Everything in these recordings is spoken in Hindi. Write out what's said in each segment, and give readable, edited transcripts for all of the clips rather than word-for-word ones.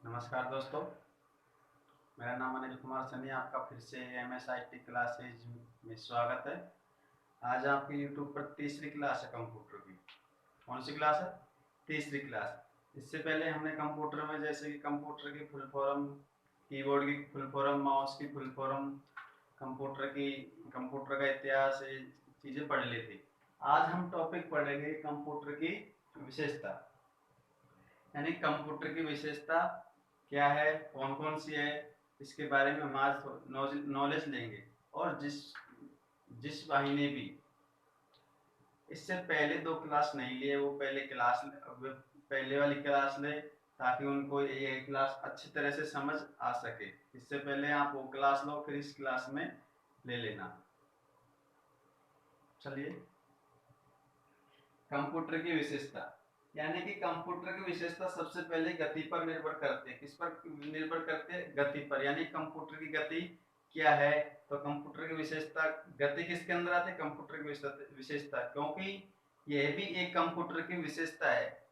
नमस्कार दोस्तों, मेरा नाम अनिल कुमार सनी। आपका फिर से MSIT क्लासेज में स्वागत है। आज आपकी यूट्यूब पर तीसरी क्लास है कंप्यूटर की। कौन सी क्लास है? तीसरी क्लास। इससे पहले हमने कंप्यूटर में जैसे कि कंप्यूटर की फुल फॉर्म, कीबोर्ड की फुल फॉर्म, माउस की फुल फॉर्म, कंप्यूटर का इतिहास, ये चीज़ें पढ़ ली थी। आज हम टॉपिक पढ़ेंगे कंप्यूटर की विशेषता, यानी कंप्यूटर की विशेषता क्या है, कौन कौन सी है, इसके बारे में हम आज नॉलेज लेंगे। और जिस जिस भाई ने भी इससे पहले दो क्लास नहीं लिए, वो पहले वाली क्लास ले, ताकि उनको ये क्लास अच्छी तरह से समझ आ सके। इससे पहले आप वो क्लास लो, फिर इस क्लास में ले लेना। चलिए, कंप्यूटर की विशेषता, यानी कि कंप्यूटर की विशेषता सबसे पहले गति पर निर्भर करते हैं। किस पर निर्भर करते हैं? गति पर। यानी कंप्यूटर की गति क्या है, तो कंप्यूटर की विशेषता, गति किसके अंदर आती है? कंप्यूटर की विशेषता, क्योंकि यह भी एक कंप्यूटर की विशेषता है।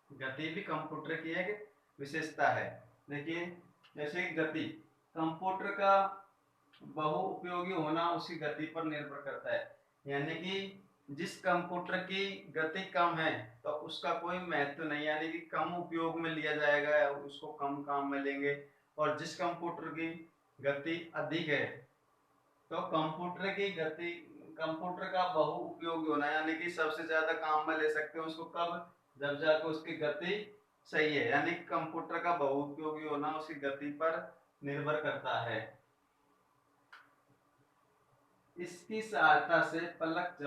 गति भी कंप्यूटर की एक विशेषता है। देखिए, जैसे गति, कंप्यूटर का बहु उपयोगी होना उसकी गति पर निर्भर करता है। यानी कि जिस कंप्यूटर की गति कम है तो उसका कोई महत्व नहीं, यानी कि कम उपयोग में लिया जाएगा, उसको कम काम में लेंगे। और जिस कंप्यूटर की गति अधिक है तो कंप्यूटर का बहु उपयोगी होना, यानी कि सबसे ज्यादा काम में ले सकते हैं उसको कब? जब जाकर उसकी गति सही है। यानी कंप्यूटर का बहु उपयोगी होना उसकी गति पर निर्भर करता है। इसकी सहायता से पलक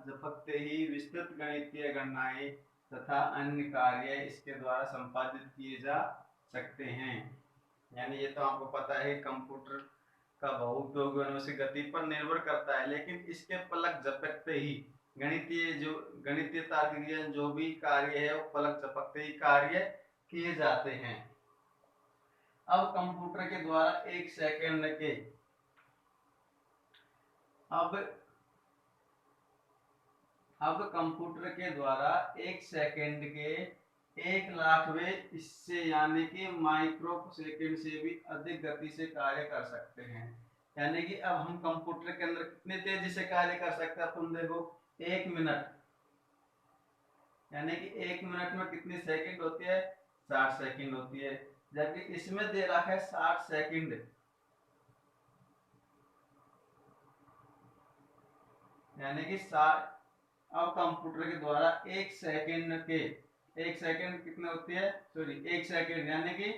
झपकते ही विस्तृत गणितीय गणनाएं तथा अन्य कार्य इसके द्वारा संपादित किए जा सकते हैं। यानी ये तो आपको पता है, कंप्यूटर का बहुउपयोगी होने उसकी गति पर निर्भर करता है, लेकिन इसके पलक झपकते ही गणितीय तार्किक जो भी कार्य है वो पलक झपकते ही कार्य किए जाते हैं। अब कंप्यूटर के द्वारा एक सेकंड के अब अब कंप्यूटर के द्वारा एक सेकंड के 1,00,000वें इससे यानी कि माइक्रो सेकंड से भी अधिक गति से कार्य कर सकते हैं। यानी कि अब हम कंप्यूटर के अंदर कितनी तेजी से कार्य कर सकते हैं, तुम देखो, 1 मिनट, यानी कि 1 मिनट में कितनी सेकंड होती है? 60 सेकंड होती है। जबकि इसमें दे रखा है 60 सेकंड, यानी कि 60। अब कंप्यूटर के द्वारा एक सेकंड कितने होती है? सॉरी, 1 सेकंड, यानी कि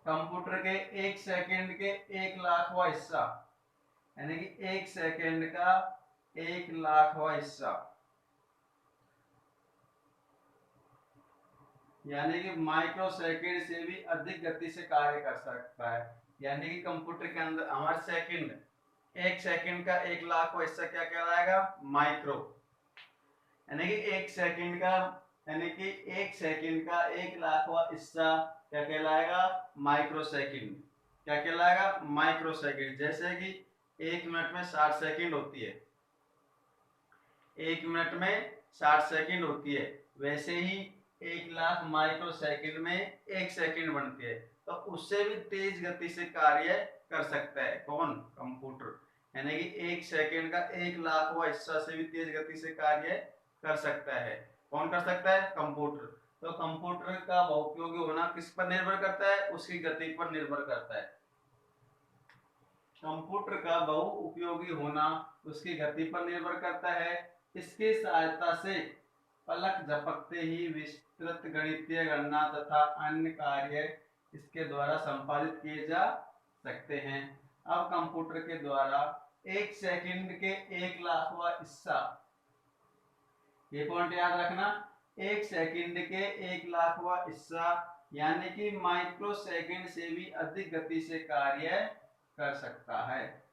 कंप्यूटर के 1 सेकंड के 1,00,000वां हिस्सा, यानी कि 1 सेकंड का 1,00,000वां हिस्सा, यानी कि माइक्रो सेकंड से भी अधिक गति से कार्य कर सकता है। यानी कि कंप्यूटर के अंदर हमारे सेकंड, 1 सेकंड का 1,00,000वां हिस्सा क्या कहलाएगा? माइक्रो। यानी कि 1 सेकंड का 1,00,000वां हिस्सा क्या कहलाएगा? Micro second. क्या कहलाएगा? Micro second. जैसे कि 1 मिनट में 60 सेकंड होती है, 1 मिनट में 60 सेकंड होती है, वैसे ही 1,00,000 माइक्रो सेकंड में 1 सेकंड बनती है। तो उससे भी तेज गति से कार्य कर सकता है कौन? कंप्यूटर। यानी कि 1 सेकंड का 1,00,000वां हिस्सा से भी तेज गति से कार्य कर सकता है। कौन कर सकता है? कंप्यूटर। तो कंप्यूटर का बहुउपयोगी होना किस पर निर्भर करता है? उसकी गति पर निर्भर करता है। कंप्यूटर का बहुउपयोगी होना उसकी गति पर निर्भर करता है। इसकी सहायता से पलक झपकते ही विस्तृत गणितीय गणना तथा अन्य कार्य इसके द्वारा संपादित किए जा सकते हैं। अब कंप्यूटर के द्वारा 1 सेकंड के 1,00,000वां हिस्सा, ये पॉइंट याद रखना, 1 सेकंड के 1,00,000वां हिस्सा यानी कि माइक्रो सेकंड से भी अधिक गति से कार्य कर सकता है।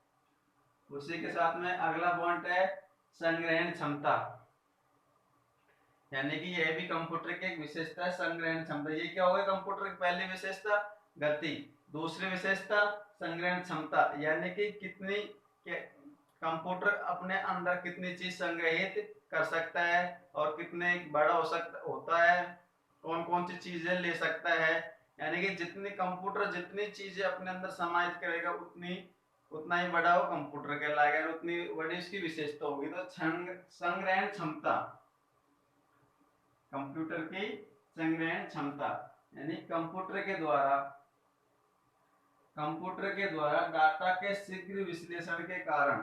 उसी के साथ में अगला पॉइंट है संग्रहण क्षमता, यानी कि यह भी कंप्यूटर की एक विशेषता है, संग्रहण क्षमता। ये क्या होगा? कंप्यूटर की पहली विशेषता गति, दूसरी विशेषता संग्रहण क्षमता, यानी कि कंप्यूटर अपने अंदर कितनी चीज संग्रहित कर सकता है और कितने बड़ा होता है, कौन कौन सी चीजें ले सकता है। यानी कि जितनी कंप्यूटर जितनी चीजें अपने अंदर समाहित करेगा उतना ही बड़ा वो कंप्यूटर कहलाएगा, उतनी बड़ी उसकी विशेषता होगी। तो संग्रहण क्षमता, कंप्यूटर की संग्रहण क्षमता यानी कंप्यूटर के द्वारा डाटा के शीघ्र विश्लेषण के कारण,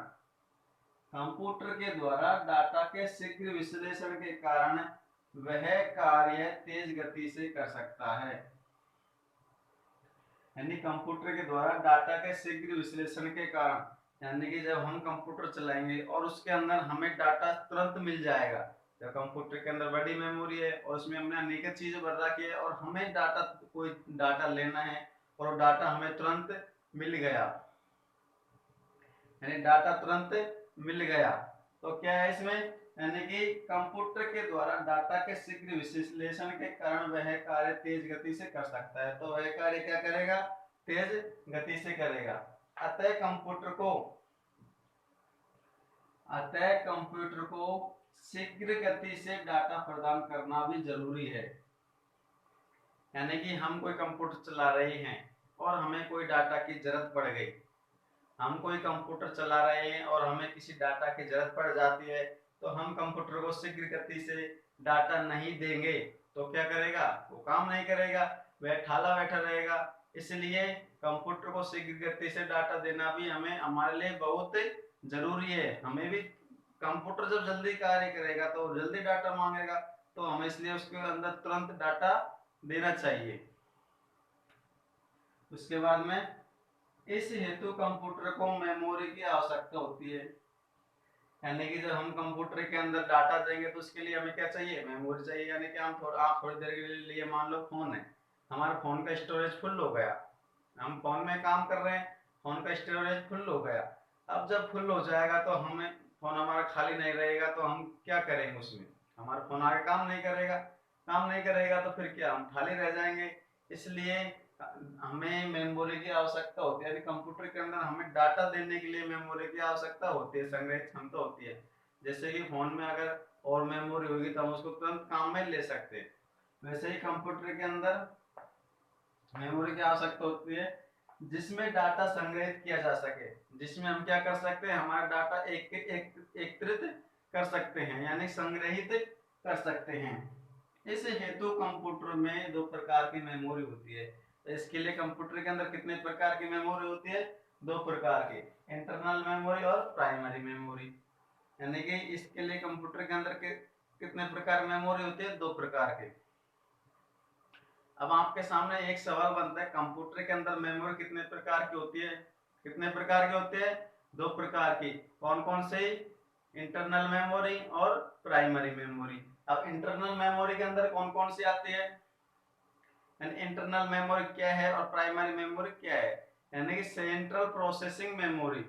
कंप्यूटर के द्वारा डाटा के शीघ्र विश्लेषण के कारण वह कार्य तेज गति से कर सकता है। यानी कंप्यूटर के द्वारा डाटा के शीघ्र विश्लेषण के कारण, यानी कि जब हम कंप्यूटर चलाएंगे और उसके अंदर हमें डाटा तुरंत मिल जाएगा। जब कंप्यूटर के अंदर बड़ी मेमोरी है और उसमें हमने अनेक चीजें भर रखी है और हमें कोई डाटा लेना है और डाटा हमें तुरंत मिल गया, यानी डाटा तुरंत मिल गया, तो क्या है इसमें, यानी कि कंप्यूटर के द्वारा डाटा के शीघ्र विश्लेषण के कारण वह कार्य तेज गति से कर सकता है। तो वह कार्य क्या करेगा, तेज गति से करेगा। अतः कंप्यूटर को शीघ्र गति से डाटा प्रदान करना भी जरूरी है। यानी कि हम कोई कंप्यूटर चला रहे हैं और हमें कोई डाटा की जरूरत पड़ गई, हम कोई कंप्यूटर चला रहे हैं और हमें किसी डाटा की जरूरत पड़ जाती है, तो हम कंप्यूटर को शीघ्र गति से डाटा नहीं देंगे तो क्या करेगा, वो काम नहीं करेगा, वह ठाला बैठा रहेगा। इसलिए कंप्यूटर को शीघ्र गति से डाटा देना भी हमारे लिए बहुत जरूरी है। हमें भी कंप्यूटर जब जल्दी कार्य करेगा तो जल्दी डाटा मांगेगा, तो हमें इसलिए उसके अंदर तुरंत डाटा देना चाहिए। उसके बाद में इस हेतु कंप्यूटर को मेमोरी की आवश्यकता होती है। यानी कि जब हम कंप्यूटर के अंदर डाटा देंगे तो उसके लिए हमें क्या चाहिए, मेमोरी चाहिए। यानी कि आप थोड़ी देर के लिए मान लो फोन है, हमारा फोन का स्टोरेज फुल हो गया, हम फोन में काम कर रहे हैं, फोन का स्टोरेज फुल हो गया। अब जब फुल हो जाएगा तो हमें फोन हमारा खाली नहीं रहेगा, तो हम क्या करेंगे, उसमें हमारा फोन आगे काम नहीं करेगा तो फिर क्या, हम खाली रह जाएंगे। इसलिए हमें मेमोरी की आवश्यकता होती है। कंप्यूटर के अंदर हमें डाटा देने के लिए मेमोरी की आवश्यकता होती है, संग्रहित क्षमता होती है। जैसे कि फोन में अगर और मेमोरी होगी तो हम उसको तुरंत काम में ले सकते हैं, वैसे ही कंप्यूटर के अंदर मेमोरी की आवश्यकता होती है जिसमें डाटा संग्रहित किया जा सके, जिसमें हम क्या कर सकते हैं, हमारा डाटा एकत्रित कर सकते हैं, यानी संग्रहित कर सकते हैं। इस हेतु कंप्यूटर में दो प्रकार की मेमोरी होती है। तो इसके लिए कंप्यूटर के अंदर कितने प्रकार की मेमोरी होती है, दो प्रकार की, इंटरनल मेमोरी और प्राइमरी मेमोरी। यानी कि इसके लिए कंप्यूटर के अंदर कितने प्रकार की मेमोरी होती है, दो प्रकार की। अब आपके सामने एक सवाल बनता है, कंप्यूटर के अंदर मेमोरी कितने प्रकार की होती है, कितने प्रकार की होती है, दो प्रकार की। कौन कौन से, इंटरनल मेमोरी और प्राइमरी मेमोरी। अब इंटरनल मेमोरी के अंदर कौन कौन सी आती है, इंटरनल मेमोरी क्या है और प्राइमरी मेमोरी क्या है। यानी कि central processing memory,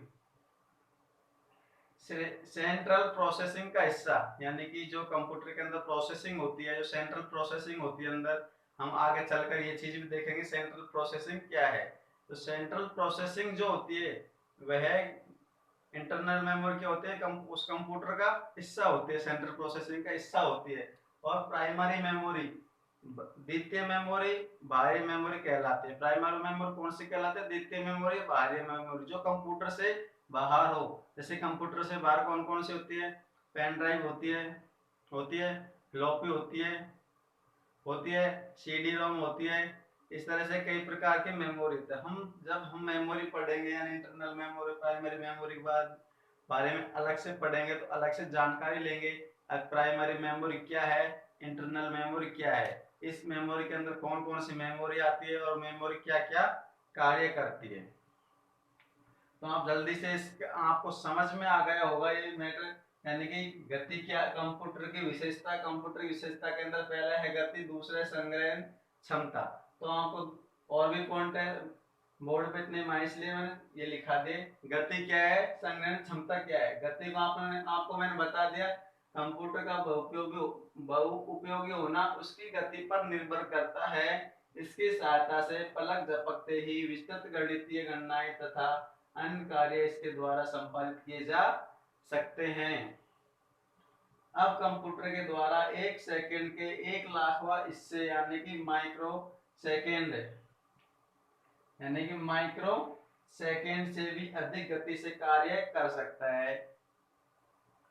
central processing का हिस्सा, यानी कि जो कंप्यूटर के अंदर प्रोसेसिंग होती है, जो सेंट्रल प्रोसेसिंग होती है अंदर, हम आगे चलकर ये चीज भी देखेंगे सेंट्रल प्रोसेसिंग क्या है। तो सेंट्रल प्रोसेसिंग जो होती है वह इंटरनल मेमोरी क्या होती है, उस कंप्यूटर का हिस्सा होती है, सेंट्रल प्रोसेसिंग का हिस्सा होती है। और प्राइमरी मेमोरी, द्वितीय मेमोरी, बाहरी मेमोरी कहलाती है। प्राइमरी मेमोरी कौन सी कहलाती है, द्वितीय मेमोरी, बाहरी मेमोरी, जो कंप्यूटर से बाहर हो। जैसे कंप्यूटर से बाहर कौन कौन सी होती है, पेन ड्राइव होती है, फ्लॉपी होती है, सीडी रोम होती है। इस तरह से कई प्रकार की मेमोरी होती है। जब हम मेमोरी पढ़ेंगे, यानी इंटरनल मेमोरी प्राइमरी मेमोरी के बाद बारे में अलग से पढ़ेंगे तो अलग से जानकारी लेंगे, प्राइमरी मेमोरी क्या है, इंटरनल मेमोरी क्या है, इस मेमोरी के अंदर कौन कौन सी मेमोरी आती है और मेमोरी क्या क्या कार्य करती है। तो आप जल्दी से आपको समझ में आ गया होगा ये मैटर। यानी कि गति क्या, कंप्यूटर की विशेषता, कंप्यूटर की विशेषता के अंदर पहला है गति, दूसरा है संग्रहण क्षमता। तो आपको और भी पॉइंट है बोर्ड पे इतने इसलिए मैंने ये लिखा दे, गति क्या है, संग्रहण क्षमता क्या है। गति को आपको मैंने बता दिया, कंप्यूटर का बहुउपयोगी होना उसकी गति पर निर्भर करता है। इसकी सहायता से पलक झपकते ही विस्तृत गणितीय गणनाएं तथा अन्य कार्य इसके द्वारा संपादित किए जा सकते हैं। अब कंप्यूटर के द्वारा एक सेकंड के 1,00,000वां हिस्से यानी कि माइक्रो सेकंड से भी अधिक गति से कार्य कर सकता है।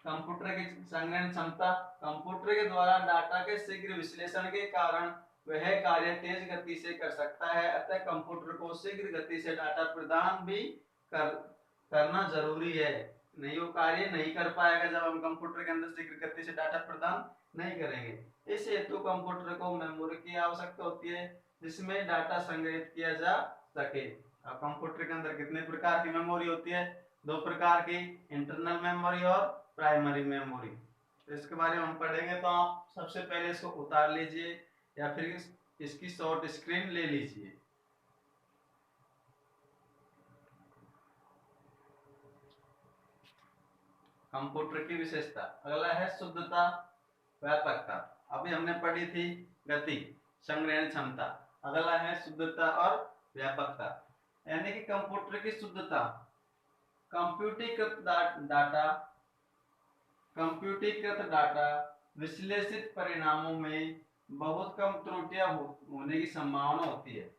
कंप्यूटर की संग्रहण क्षमता, कंप्यूटर के द्वारा डाटा के शीघ्र विश्लेषण के कारण वह कार्य तेज गति से कर सकता है, अतः कंप्यूटर को शीघ्र गति से डाटा प्रदान भी करना जरूरी है। नहीं, वो कार्य नहीं कर पाएगा जब हम कंप्यूटर के अंदर शीघ्र गति से डाटा प्रदान नहीं करेंगे। इस हेतु कंप्यूटर को मेमोरी की आवश्यकता होती है जिसमें डाटा संग्रहित किया जा सके। अब कंप्यूटर के अंदर कितने प्रकार की मेमोरी होती है? 2 प्रकार की, इंटरनल मेमोरी और प्राइमरी मेमोरी। तो इसके बारे में हम पढ़ेंगे, तो आप सबसे पहले इसको उतार लीजिए या फिर इसकी शॉर्ट स्क्रीन ले लीजिए। कंप्यूटर की विशेषता, अगला है शुद्धता, व्यापकता। अभी हमने पढ़ी थी गति, संग्रहण क्षमता, अगला है शुद्धता और व्यापकता। यानी कि कंप्यूटर की शुद्धता, कंप्यूटरीकृत डाटा विश्लेषित परिणामों में बहुत कम त्रुटियां होने की संभावना होती है।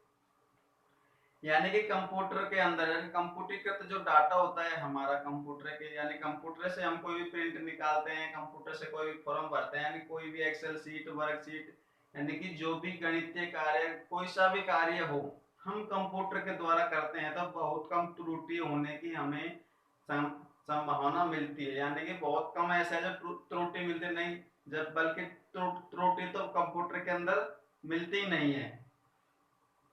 यानी कि कंप्यूटर के अंदर कंप्यूटरीकृत जो डाटा होता है हमारा कंप्यूटर के, यानी कंप्यूटर से हम कोई भी प्रिंट निकालते हैं, कंप्यूटर से कोई भी फॉर्म भरते हैं, यानी कोई भी एक्सेल शीट, वर्कशीट, यानी कि जो भी गणितीय कार्य, कोई सा भी कार्य हो, हम कंप्यूटर के द्वारा करते हैं तो बहुत कम त्रुटि होने की हमें संभावना मिलती है। यानी कि बहुत कम ऐसा है जो त्रुटि मिलती नहीं, जब बल्कि त्रुटि तो कंप्यूटर के अंदर मिलती ही नहीं है।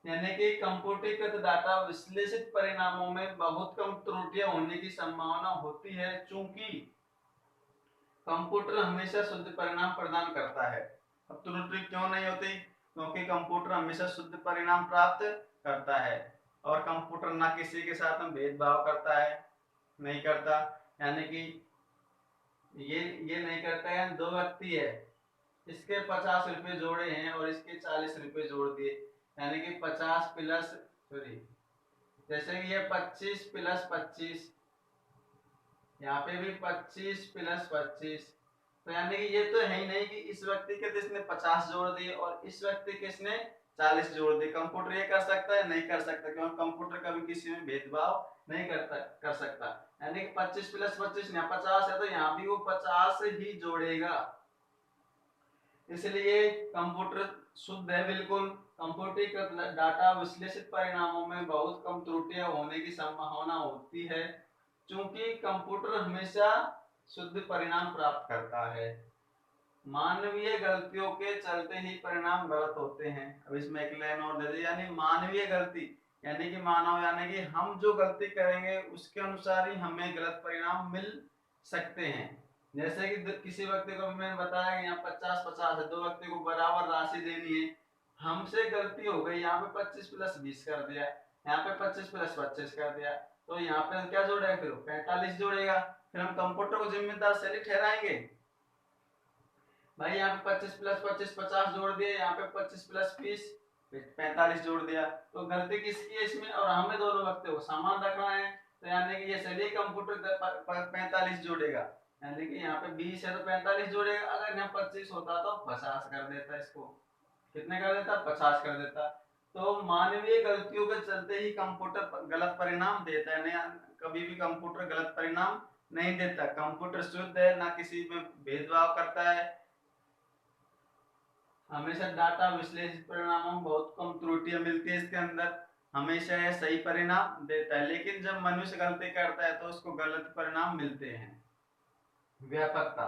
यानी कि कंप्यूटरीकृत डाटा विश्लेषित परिणामों में बहुत कम त्रुटियां होने की संभावना होती है, चूंकि कंप्यूटर हमेशा शुद्ध परिणाम प्रदान करता है। अब त्रुटि क्यों नहीं होती? क्योंकि कंप्यूटर हमेशा शुद्ध परिणाम प्राप्त करता है और कंप्यूटर ना किसी के साथ में भेदभाव करता है, नहीं करता। यानी कि ये नहीं करता है। 2 व्यक्ति है, इसके 50 रुपए जोड़े हैं और इसके 40 रुपए जोड़ दिए, यानी कि 50 प्लस, सॉरी, जैसे कि ये 25 प्लस 25, यहाँ पे भी 25 प्लस 25, तो यानी कि ये तो है ही नहीं कि इस व्यक्ति के इसने 50 जोड़ दिए और इस व्यक्ति के इसने 40 जोड़ दिए। कंप्यूटर ये कर सकता है? नहीं कर सकता, क्योंकि कंप्यूटर कभी किसी में भेदभाव नहीं कर सकता। यानी कि 25 प्लस 25 यहाँ 50 है, तो यहाँ भी वो 50 ही जोड़ेगा, इसलिए कंप्यूटर शुद्ध है बिल्कुल। कंप्यूटरीकृत डाटा विश्लेषित परिणामों में बहुत कम त्रुटियां होने की संभावना होती है, क्योंकि कंप्यूटर हमेशा शुद्ध परिणाम प्राप्त करता है। मानवीय गलतियों के चलते ही परिणाम गलत होते हैं। अब इसमें एक लाइन और दे दी, यानी मानवीय गलती, यानी कि मानव, यानी कि हम जो गलती करेंगे उसके अनुसार ही हमें गलत परिणाम मिल सकते हैं। जैसे कि किसी व्यक्ति को मैंने बताया कि यहाँ 50-50 है, 2 व्यक्ति को बराबर राशि देनी है, हमसे गलती हो गई, यहाँ पे 25 प्लस 20 कर दिया, यहाँ पे 25 प्लस 25 कर दिया, तो यहाँ पे क्या जोड़ेगा? फिर 45 जोड़ेगा। फिर हम कंप्यूटर को जिम्मेदार से ठहराएंगे? भाई यहाँ पे 25 प्लस 25 50 जोड़ दिया, यहाँ पे 25 प्लस 20 45 जोड़ दिया, तो गलती किसकी है इसमें? और हमें दोनों व्यक्तियों को समान रखना है, तो यानी कि ये चलिए कंप्यूटर 45 जोड़ेगा, यानी कि यहाँ पे 20 है तो 45 जोड़ेगा। अगर यहाँ 25 होता तो 50 कर देता, इसको कितने कर देता? 50 कर देता। तो मानवीय गलतियों के चलते ही कंप्यूटर गलत परिणाम देता है, नहीं कभी भी कंप्यूटर गलत परिणाम नहीं देता। कंप्यूटर शुद्ध है, ना किसी में भेदभाव करता है, हमेशा डाटा विश्लेषित परिणामों में बहुत कम त्रुटियां मिलती है, इसके अंदर हमेशा यह सही परिणाम देता है। लेकिन जब मनुष्य गलती करता है तो उसको गलत परिणाम मिलते हैं। व्यापकता,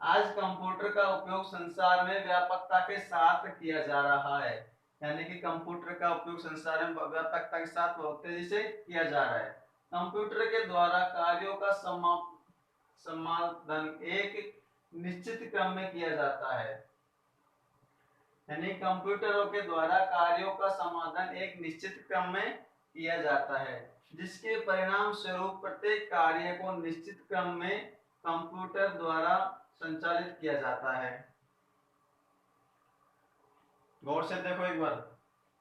आज कंप्यूटर का उपयोग संसार में व्यापकता के साथ किया जा रहा है, यानी कि कंप्यूटर का उपयोग संसार में व्यापकता के साथ बहुत तेजी से किया जा रहा है। कंप्यूटर के द्वारा कार्यों का समाधान एक निश्चित क्रम में किया जाता है, यानी कंप्यूटरों के द्वारा कार्यों का समाधान एक निश्चित क्रम में किया जाता है, जिसके परिणाम स्वरूप प्रत्येक कार्य को निश्चित क्रम में कंप्यूटर द्वारा संचालित किया जाता है। गौर से देखो एक बार,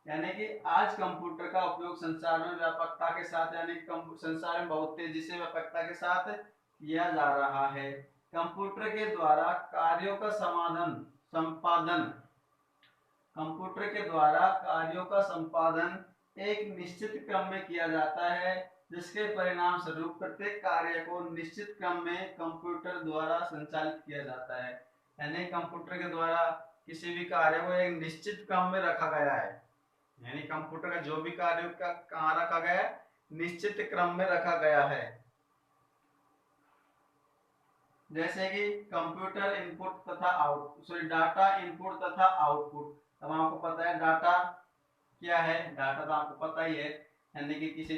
यानी कि आज कंप्यूटर का उपयोग संसार में व्यापकता के साथ यानी संसार में बहुत तेजी से व्यापकता के साथ किया जा रहा है। कंप्यूटर के द्वारा कार्यों का संपादन कंप्यूटर के द्वारा कार्यों का संपादन एक निश्चित क्रम में किया जाता है, जिसके परिणाम स्वरूप प्रत्येक कार्य को निश्चित क्रम में कंप्यूटर द्वारा संचालित किया जाता है। यानी कंप्यूटर के द्वारा किसी भी कार्य को एक निश्चित क्रम में रखा गया है। यानी कंप्यूटर का जो भी कार्य का कहाँ रखा गया है, निश्चित क्रम में रखा गया है। जैसे कि कंप्यूटर इनपुट तथा आउटपुट डाटा इनपुट तथा आउटपुट। अब आपको पता है डाटा क्या है, डाटा तो आपको पता ही है, यानी कि किसी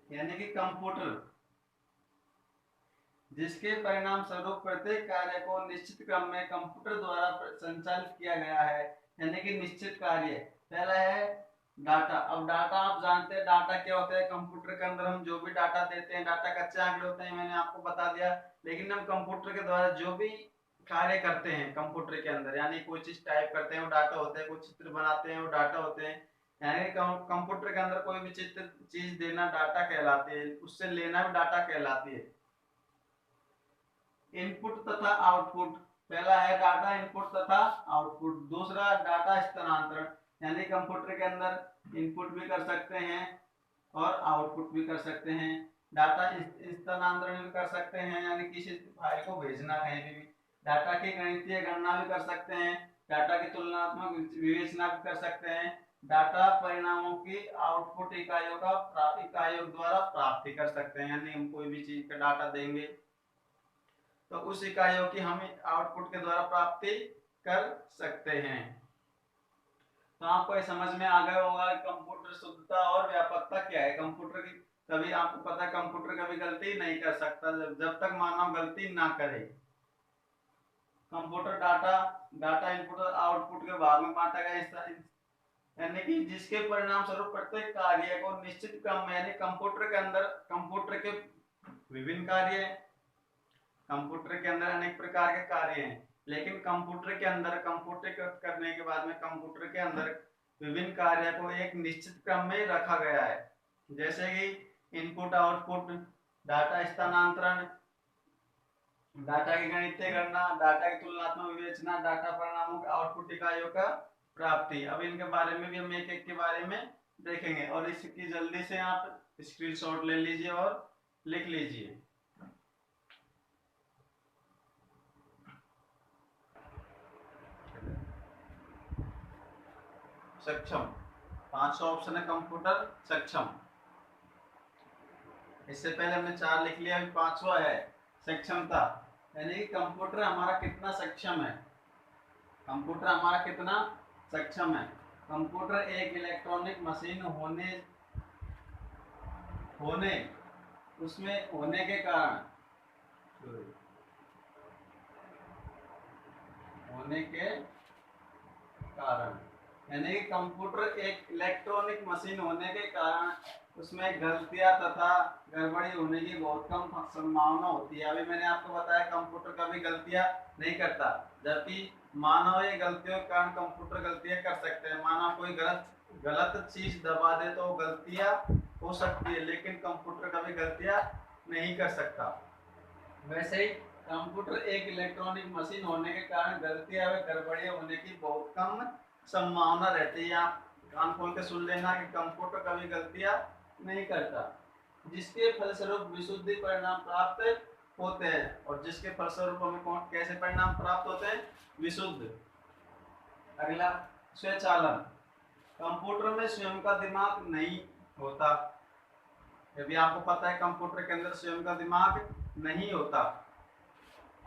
यानी कि कंप्यूटर जिसके परिणाम स्वरूप प्रत्येक कार्य को निश्चित क्रम में कंप्यूटर द्वारा संचालित किया गया है, यानी कि निश्चित कार्य। पहला है डाटा। अब डाटा आप जानते हैं डाटा क्या होता है। कंप्यूटर के अंदर हम जो भी डाटा देते हैं, डाटा कच्चे आंकड़े होते हैं, मैंने आपको बता दिया। लेकिन हम कंप्यूटर के द्वारा जो भी कार्य करते हैं कंप्यूटर के अंदर, यानी कोई चीज टाइप करते हैं वो डाटा होते हैं, कुछ चित्र बनाते हैं वो डाटा होते हैं। यानी कंप्यूटर के अंदर कोई भी चित्र चीज देना डाटा कहलाती है, उससे लेना भी डाटा कहलाती है। इनपुट तथा आउटपुट। पहला है डाटा इनपुट तथा आउटपुट। दूसरा डाटा स्थानांतरण, यानी कंप्यूटर के अंदर इनपुट भी कर सकते हैं और आउटपुट भी कर सकते हैं। डाटा स्थानांतरण भी कर सकते हैं, यानी किसी फाइल को भेजना कहीं भी। डाटा की गणितीय गणना भी कर सकते हैं। डाटा की तुलनात्मक विवेचना भी कर सकते हैं। डाटा परिणामों की आउटपुट इकाइयों द्वारा प्राप्ति कर सकते हैं, यानी हम कोई भी चीज का डाटा देंगे तो उस इकाइयों की हम आउटपुट के द्वारा प्राप्ति कर सकते हैं। तो आपको समझ में आ गया होगा कंप्यूटर शुद्धता और व्यापकता क्या है। कंप्यूटर की कभी आपको पता है कंप्यूटर कभी गलती नहीं कर सकता जब तक मानव गलती ना करे। कंप्यूटर डाटा इनपुट और आउटपुट के भाग में बांटा गया, यानी कि जिसके परिणाम स्वरूप प्रत्येक कार्य को निश्चित क्रम में, यानी कंप्यूटर के अंदर कंप्यूटर के विभिन्न कार्य हैं। कंप्यूटर के अंदर अनेक प्रकार के कार्य हैं, लेकिन कंप्यूटर के अंदर कंप्यूटर करने के बाद में कंप्यूटर के अंदर विभिन्न कार्य को एक निश्चित क्रम में रखा गया है। जैसे कि इनपुट आउटपुट, डाटा स्थानांतरण, डाटा की गणितीय गणना, डाटा की तुलनात्मक विवेचना, डाटा परिणामों के आउटपुट इकाइयों का प्राप्ति। अब इनके बारे में भी हम एक एक के बारे में देखेंगे और इसकी जल्दी से आप स्क्रीनशॉट ले लीजिए और लिख लीजिए। सक्षम 500 ऑप्शन है कंप्यूटर सक्षम। इससे पहले हमने 4 लिख लिया, अभी 5वां है सक्षमता, यानी कि कंप्यूटर हमारा कितना सक्षम है। कंप्यूटर हमारा कितना सक्षम है। कंप्यूटर एक इलेक्ट्रॉनिक मशीन उसमें होने के कारण यानी कि कंप्यूटर एक इलेक्ट्रॉनिक मशीन होने के कारण उसमें गलतियां तथा गड़बड़ी होने की बहुत कम संभावना होती है। अभी मैंने आपको बताया कंप्यूटर कभी गलतियां नहीं करता, जबकि मानव ये गलतियों के कारण कंप्यूटर गलतियां कर सकते हैं। मानव कोई गलत चीज दबा दे तो गलतियां हो सकती है, लेकिन कंप्यूटर कभी गलतियां नहीं कर सकता। वैसे ही कंप्यूटर एक इलेक्ट्रॉनिक मशीन होने के कारण गलतियां व गड़बड़ियां होने की बहुत कम संभावना रहती है। आप कान खोल के सुन लेना कि कंप्यूटर कभी गलतियां नहीं करता, जिसके फलस्वरूप विशुद्ध परिणाम प्राप्त होते हैं। और जिसके फलस्वरूप हमें कैसे परिणाम प्राप्त होते हैं, विशुद्ध। अगला स्वचालन। कंप्यूटर में स्वयं का दिमाग नहीं होता। यदि आपको पता है कंप्यूटर के अंदर स्वयं का दिमाग नहीं होता,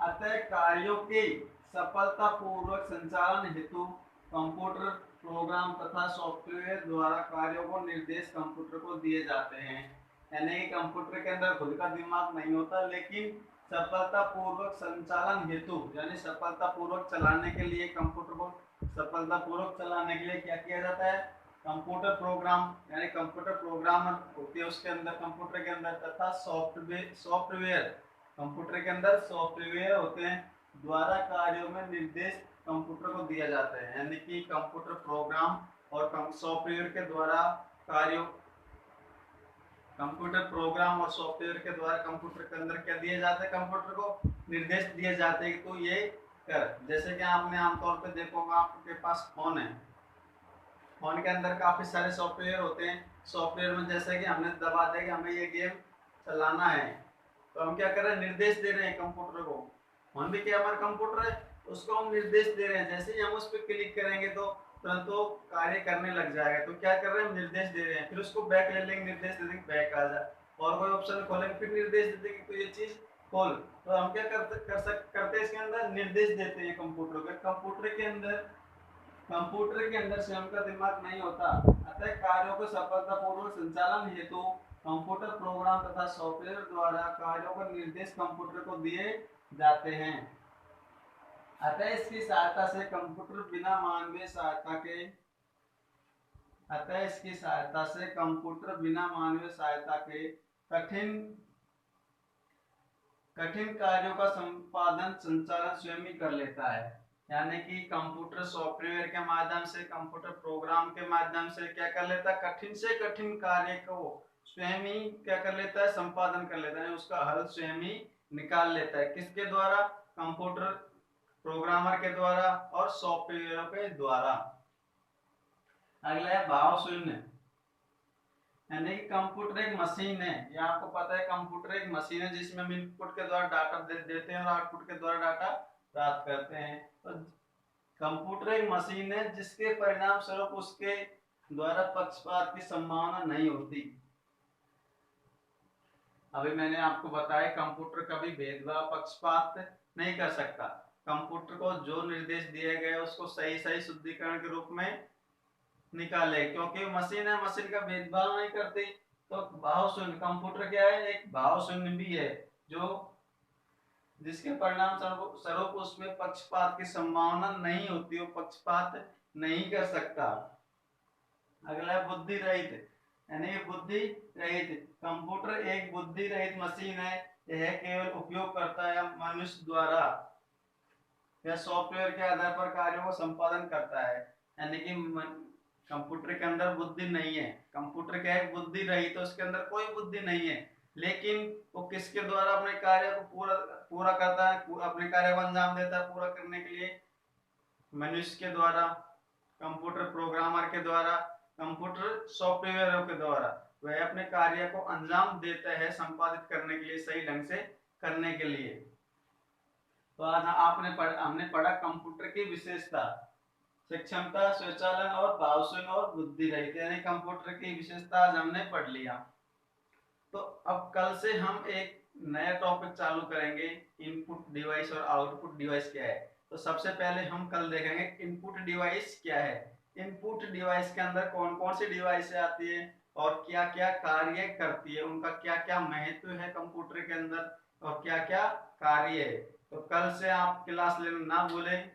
अतः कार्यों के सफलतापूर्वक संचालन हेतु कंप्यूटर प्रोग्राम तथा सॉफ्टवेयर द्वारा कार्यों को निर्देश कंप्यूटर को दिए जाते हैं। यानी कि कंप्यूटर के अंदर खुद का दिमाग नहीं होता, लेकिन सफलतापूर्वक संचालन हेतु यानी सफलतापूर्वक चलाने के लिए कंप्यूटर को सफलतापूर्वक चलाने के लिए क्या किया जाता है, कंप्यूटर प्रोग्राम यानी कंप्यूटर प्रोग्रामर होती है उसके अंदर कंप्यूटर के अंदर, तथा सॉफ्टवेयर कंप्यूटर के अंदर सॉफ्टवेयर होते हैं द्वारा कार्यों में निर्देश कंप्यूटर को दिया जाता है, यानी कि कंप्यूटर प्रोग्राम और सॉफ्टवेयर के द्वारा कार्यों कंप्यूटर प्रोग्राम और सॉफ्टवेयर के द्वारा कंप्यूटर के अंदर क्या दिए जाते हैं, कंप्यूटर को निर्देश दिए जाते हैं कि तू ये कर। जैसे कि आपने आमतौर पर देखा होगा, आपके पास फोन है, फोन के अंदर काफी सारे सॉफ्टवेयर होते हैं। सॉफ्टवेयर में जैसे कि हमने दबा दिया कि हमें ये गेम चलाना है, तो हम क्या कर रहे हैं, निर्देश दे रहे हैं कंप्यूटर को। फोन भी क्या हमारा कंप्यूटर है, उसको हम निर्देश दे रहे हैं। जैसे ही हम उस पर क्लिक करेंगे तो तुरंत वो कार्य करने लग जाएगा। तो क्या कर रहे हैं, हम निर्देश दे रहे हैं। फिर उसको बैक ले लेंगे, निर्देश दे देंगे बैक आ जा, और कोई ऑप्शन खोलेंगे फिर निर्देश दे देंगे तो ये चीज खोल। तो हम क्या करते हैं, इसके अंदर निर्देश देते हैं कंप्यूटर को। कंप्यूटर के अंदर स्वयं का दिमाग नहीं होता, अतः कार्यों को सफलतापूर्वक संचालन हेतु कंप्यूटर प्रोग्राम तथा सॉफ्टवेयर द्वारा कार्यों का निर्देश कंप्यूटर को दिए जाते हैं। अतः इसकी सहायता से कंप्यूटर बिना मानवीय सहायता के अतः इसकी सहायता से कंप्यूटर बिना मानवीय सहायता के कठिन कठिन कार्यों का संपादन संचालन स्वयं ही कर लेता है। यानी कि कंप्यूटर सॉफ्टवेयर के माध्यम से, कंप्यूटर प्रोग्राम के माध्यम से क्या कर लेता है, कठिन से कठिन कार्य को स्वयं ही क्या कर लेता है, संपादन कर लेता है, उसका हल स्वयं ही निकाल लेता है। किसके द्वारा, कंप्यूटर प्रोग्रामर के द्वारा और सॉफ्टवेयर के द्वारा। अगला है भाव शून्य, यानी कि कंप्यूटर एक मशीन है। ये आपको पता है, कंप्यूटर एक मशीन है जिसमें हम इनपुट के द्वारा डाटा देते हैं और आउटपुट के द्वारा डाटा प्राप्त करते हैं। तो कंप्यूटर एक मशीन है जिसके परिणाम स्वरूप उसके द्वारा पक्षपात की संभावना नहीं होती। अभी मैंने आपको बताया कंप्यूटर कभी भेदभाव, पक्षपात नहीं कर सकता। कंप्यूटर को जो निर्देश दिए गए उसको सही सही शुद्धिकरण के रूप में निकाले, क्योंकि मशीन है, मशीन का भेदभाव नहीं करती। तो भाव शून्य कंप्यूटर क्या है, एक भाव शून्य भी है, जो जिसके परिणाम स्वरूप उसमें पक्षपात की संभावना नहीं होती, वो पक्षपात नहीं कर सकता। अगला बुद्धि रहित, यानी बुद्धि रहित कंप्यूटर एक बुद्धि रहित मशीन है। यह केवल उपयोगकर्ता या मनुष्य द्वारा या सॉफ्टवेयर के आधार पर कार्यों को संपादन करता है। यानी कि कंप्यूटर के अंदर बुद्धि नहीं है। कंप्यूटर क्या है, बुद्धि रही, तो उसके अंदर कोई बुद्धि नहीं है, लेकिन वो किसके द्वारा अपने कार्य को पूरा करता है, अपने कार्य को अंजाम देता है पूरा करने के लिए, मनुष्य के द्वारा, कंप्यूटर प्रोग्रामर के द्वारा, कंप्यूटर सॉफ्टवेयर के द्वारा। वह अपने कार्य को अंजाम देता है संपादित करने के लिए, सही ढंग से करने के लिए। तो आज हमने पढ़ा कंप्यूटर की विशेषता, सक्षमता, स्वचालन और भावशून्य और बुद्धि रहित, यानी कंप्यूटर की विशेषता आज हमने पढ़ लिया। तो अब कल से हम एक नया टॉपिक चालू करेंगे, इनपुट डिवाइस और आउटपुट डिवाइस क्या है। तो सबसे पहले हम कल देखेंगे इनपुट डिवाइस क्या है। इनपुट डिवाइस के अंदर कौन कौन सी डिवाइस आती है और क्या क्या कार्य करती है, उनका क्या क्या महत्व है कंप्यूटर के अंदर और क्या क्या कार्य है। तो कल से आप क्लास लेना ना भूलें,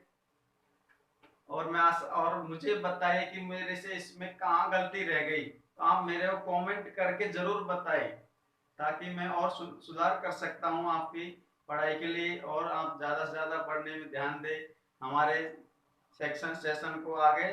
और मुझे बताइए कि मेरे से इसमें कहाँ गलती रह गई। तो आप मेरे को कमेंट करके जरूर बताएं, ताकि मैं और सुधार कर सकता हूँ आपकी पढ़ाई के लिए, और आप ज़्यादा से ज़्यादा पढ़ने में ध्यान दें, हमारे सेशन को आगे